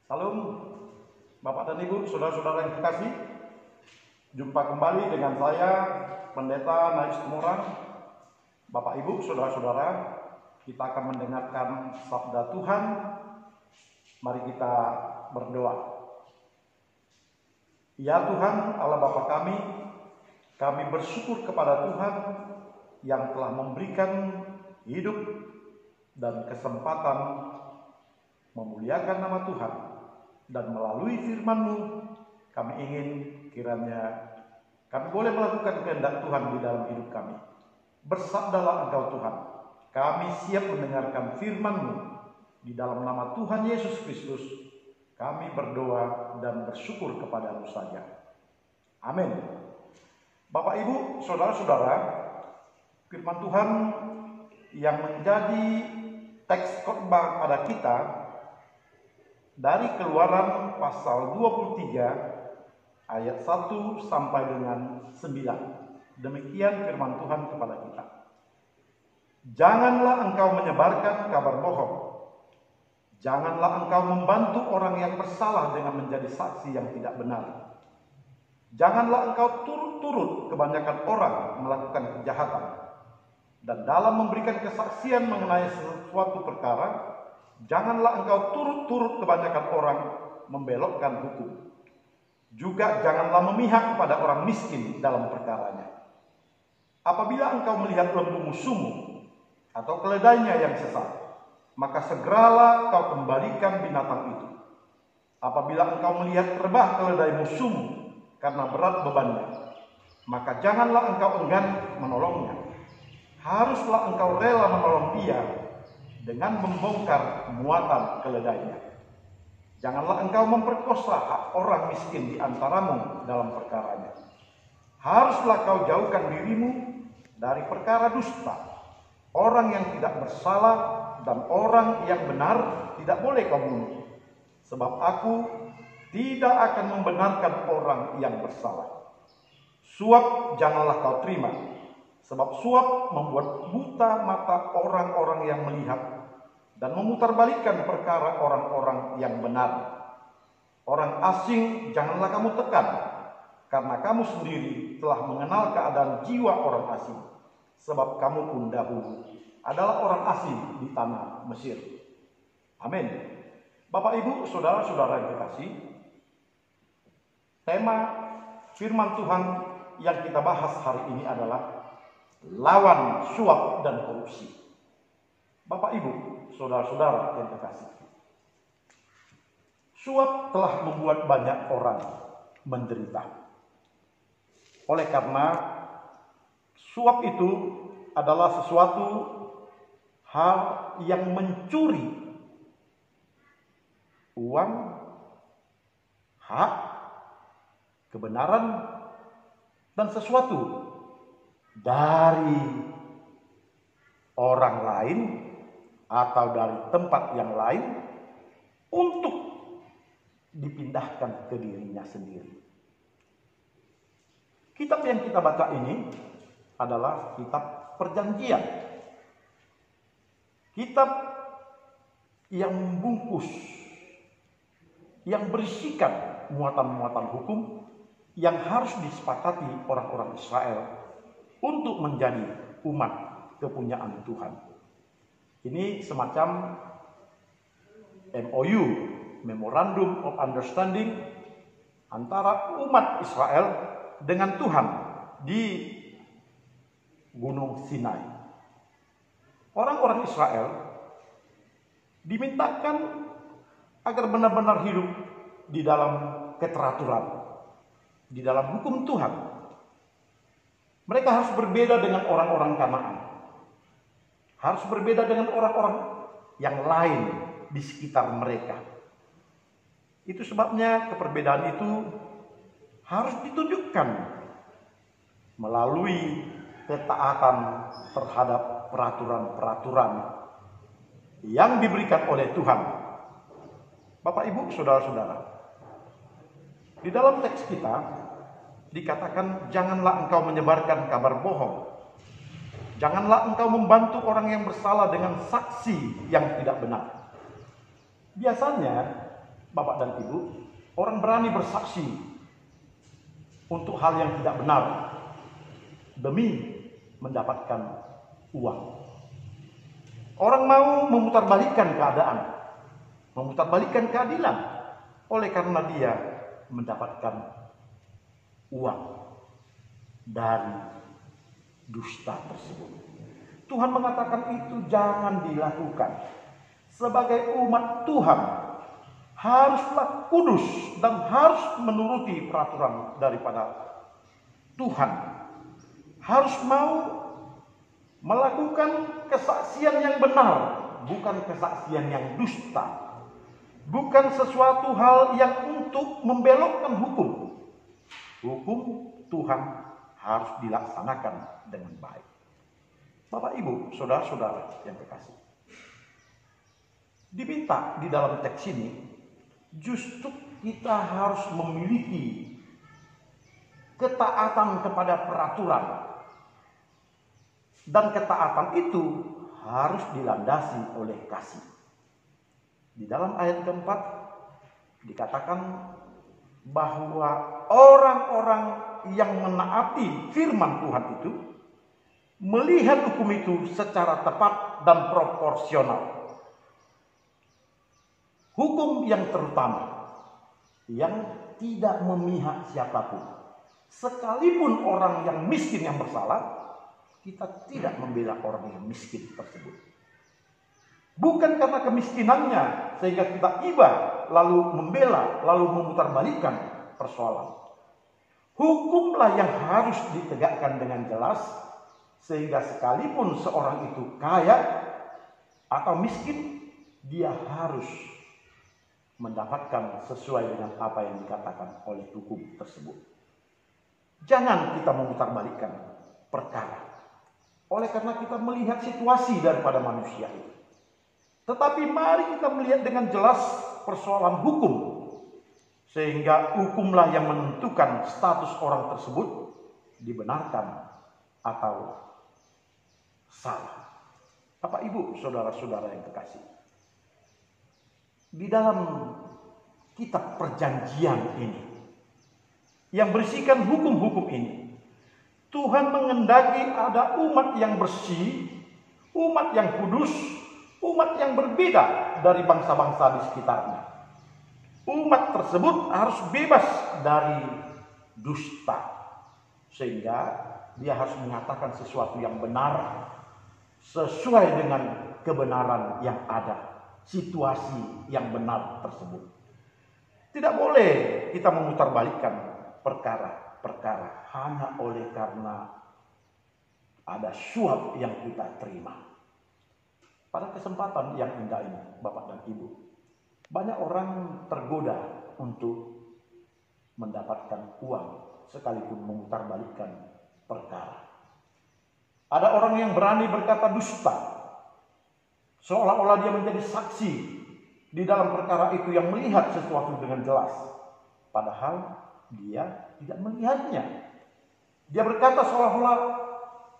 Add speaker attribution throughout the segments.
Speaker 1: Salam Bapak dan Ibu, saudara-saudara yang terkasih. Jumpa kembali dengan saya, Pendeta Naif Tumorang. Bapak Ibu, saudara-saudara, kita akan mendengarkan sabda Tuhan. Mari kita berdoa. Ya Tuhan, Allah Bapa kami bersyukur kepada Tuhan yang telah memberikan hidup dan kesempatan memuliakan nama Tuhan. Dan melalui firman-Mu, kami ingin kiranya kami boleh melakukan kehendak Tuhan di dalam hidup kami. Bersabdalah Engkau Tuhan, kami siap mendengarkan firman-Mu. Di dalam nama Tuhan Yesus Kristus, kami berdoa dan bersyukur kepada-Mu saja. Amin. Bapak Ibu, saudara-saudara, firman Tuhan yang menjadi teks khotbah pada kita dari Keluaran pasal 23 ayat 1 sampai dengan 9. Demikian firman Tuhan kepada kita. Janganlah engkau menyebarkan kabar bohong. Janganlah engkau membantu orang yang bersalah dengan menjadi saksi yang tidak benar. Janganlah engkau turut-turut kebanyakan orang melakukan kejahatan. Dan dalam memberikan kesaksian mengenai sesuatu perkara, janganlah engkau turut-turut kebanyakan orang membelokkan hukum. Juga janganlah memihak kepada orang miskin dalam perkaranya. Apabila engkau melihat lembu musuhmu atau keledainya yang sesat, maka segeralah kau kembalikan binatang itu. Apabila engkau melihat rebah keledai musuhmu karena berat bebannya, maka janganlah engkau enggan menolongnya. Haruslah engkau rela menolong dia dengan membongkar muatan keledainya. Janganlah engkau memperkosa hak orang miskin di antaramu dalam perkaranya. Haruslah kau jauhkan dirimu dari perkara dusta. Orang yang tidak bersalah dan orang yang benar tidak boleh kau bunuh. Sebab aku tidak akan membenarkan orang yang bersalah. Suap janganlah kau terima. Sebab suap membuat buta mata orang-orang yang melihat dan memutarbalikkan perkara orang-orang yang benar. Orang asing janganlah kamu tekan, karena kamu sendiri telah mengenal keadaan jiwa orang asing. Sebab kamu pun dahulu adalah orang asing di tanah Mesir. Amin. Bapak Ibu, saudara-saudara yang terkasih, tema firman Tuhan yang kita bahas hari ini adalah lawan suap dan korupsi. Bapak Ibu, saudara-saudara yang terkasih, suap telah membuat banyak orang menderita. Oleh karena suap itu adalah sesuatu hal yang mencuri uang, hak, kebenaran, dan sesuatu dari orang lain atau dari tempat yang lain untuk dipindahkan ke dirinya sendiri. Kitab yang kita baca ini adalah kitab Perjanjian. Kitab yang membungkus, yang berisikan muatan-muatan hukum yang harus disepakati orang-orang Israel untuk menjadi umat kepunyaan Tuhan. Ini semacam MOU, Memorandum of Understanding, antara umat Israel dengan Tuhan di Gunung Sinai. Orang-orang Israel dimintakan agar benar-benar hidup di dalam keteraturan, di dalam hukum Tuhan. Mereka harus berbeda dengan orang-orang Kanaan. Harus berbeda dengan orang-orang yang lain di sekitar mereka. Itu sebabnya keperbedaan itu harus ditunjukkan melalui ketaatan terhadap peraturan-peraturan yang diberikan oleh Tuhan. Bapak Ibu, saudara-saudara, di dalam teks kita dikatakan, janganlah engkau menyebarkan kabar bohong. Janganlah engkau membantu orang yang bersalah dengan saksi yang tidak benar. Biasanya Bapak dan Ibu, orang berani bersaksi untuk hal yang tidak benar demi mendapatkan uang. Orang mau memutarbalikkan keadaan, memutarbalikkan keadilan oleh karena dia mendapatkan uang dari dusta tersebut. Tuhan mengatakan itu jangan dilakukan. Sebagai umat Tuhan haruslah kudus dan harus menuruti peraturan daripada Tuhan. Harus mau melakukan kesaksian yang benar, bukan kesaksian yang dusta. Bukan sesuatu hal yang untuk membelokkan hukum. Hukum Tuhan harus dilaksanakan dengan baik. Bapak, Ibu, saudara-saudara yang terkasih, diminta di dalam teks ini justru kita harus memiliki ketaatan kepada peraturan, dan ketaatan itu harus dilandasi oleh kasih. Di dalam ayat keempat dikatakan bahwa orang-orang yang menaati firman Tuhan itu melihat hukum itu secara tepat dan proporsional. Hukum yang terutama yang tidak memihak siapapun. Sekalipun orang yang miskin yang bersalah, kita tidak membela orang yang miskin tersebut. Bukan karena kemiskinannya sehingga kita iba lalu membela, lalu memutarbalikkan persoalan. Hukumlah yang harus ditegakkan dengan jelas sehingga sekalipun seorang itu kaya atau miskin, dia harus mendapatkan sesuai dengan apa yang dikatakan oleh hukum tersebut. Jangan kita memutarbalikkan perkara oleh karena kita melihat situasi daripada manusia itu. Tetapi mari kita melihat dengan jelas persoalan hukum, sehingga hukumlah yang menentukan status orang tersebut dibenarkan atau salah. Bapak, Ibu, saudara-saudara yang terkasih, di dalam kitab perjanjian ini yang berisikan hukum-hukum ini, Tuhan mengendaki ada umat yang bersih, umat yang kudus, umat yang berbeda dari bangsa-bangsa di sekitarnya. Umat tersebut harus bebas dari dusta, sehingga dia harus mengatakan sesuatu yang benar sesuai dengan kebenaran yang ada, situasi yang benar tersebut. Tidak boleh kita memutarbalikkan perkara-perkara hanya oleh karena ada suap yang kita terima. Pada kesempatan yang indah ini, Bapak dan Ibu, banyak orang tergoda untuk mendapatkan uang sekalipun memutarbalikkan perkara. Ada orang yang berani berkata dusta, seolah-olah dia menjadi saksi di dalam perkara itu yang melihat sesuatu dengan jelas, padahal dia tidak melihatnya. Dia berkata seolah-olah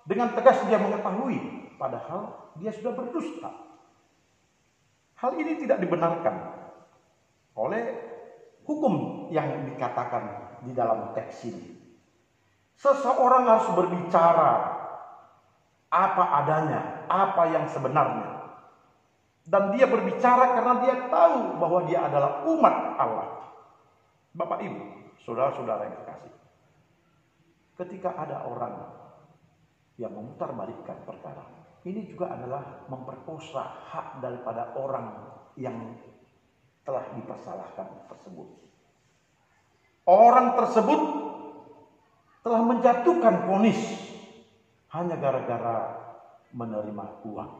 Speaker 1: dengan tegas dia mengetahui, padahal dia sudah berdusta. Hal ini tidak dibenarkan oleh hukum yang dikatakan di dalam teks ini. Seseorang harus berbicara apa adanya, apa yang sebenarnya. Dan dia berbicara karena dia tahu bahwa dia adalah umat Allah. Bapak, Ibu, saudara-saudara yang terkasih, ketika ada orang yang memutarbalikkan perkara, ini juga adalah memperkosa hak daripada orang yang telah dipersalahkan tersebut. Orang tersebut telah menjatuhkan vonis hanya gara-gara menerima uang.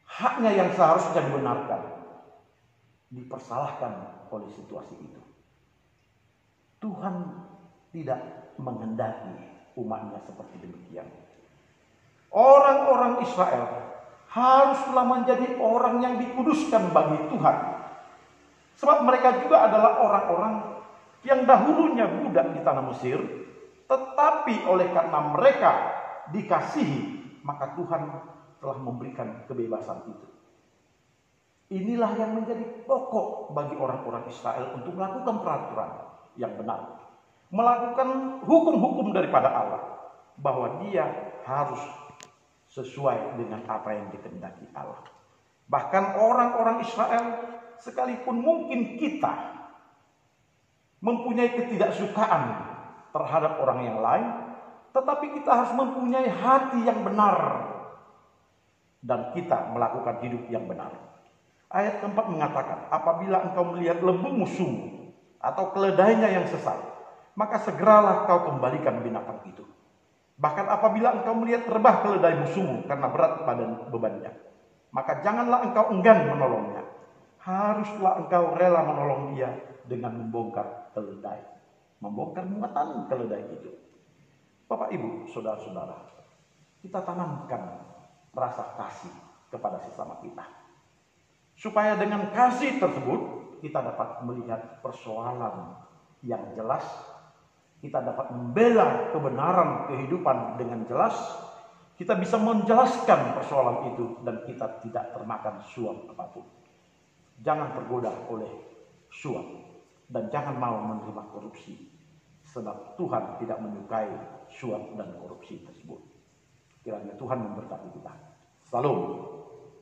Speaker 1: Haknya yang seharusnya dibenarkan dipersalahkan oleh situasi itu. Tuhan tidak menghendaki umatnya seperti demikian. Orang-orang Israel haruslah menjadi orang yang dikuduskan bagi Tuhan. Sebab mereka juga adalah orang-orang yang dahulunya budak di tanah Mesir, tetapi oleh karena mereka dikasihi, maka Tuhan telah memberikan kebebasan itu. Inilah yang menjadi pokok bagi orang-orang Israel untuk melakukan peraturan yang benar. Melakukan hukum-hukum daripada Allah. Bahwa dia harus sesuai dengan apa yang dikehendaki Allah. Bahkan orang-orang Israel, sekalipun mungkin kita mempunyai ketidaksukaan terhadap orang yang lain, tetapi kita harus mempunyai hati yang benar. Dan kita melakukan hidup yang benar. Ayat keempat mengatakan, apabila engkau melihat lembu musuhmu atau keledainya yang sesat, maka segeralah kau kembalikan binatang itu. Bahkan apabila engkau melihat rebah keledai musuhmu karena berat badan bebannya, maka janganlah engkau enggan menolongnya. Haruslah engkau rela menolong dia dengan membongkar keledai. Membongkar muatan keledai itu. Bapak, Ibu, saudara-saudara, kita tanamkan rasa kasih kepada sesama kita. Supaya dengan kasih tersebut kita dapat melihat persoalan yang jelas, kita dapat membela kebenaran kehidupan dengan jelas, kita bisa menjelaskan persoalan itu dan kita tidak termakan suap apapun. Jangan tergoda oleh suap dan jangan mau menerima korupsi, sebab Tuhan tidak menyukai suap dan korupsi tersebut. Kiranya Tuhan memberkati kita. Salam.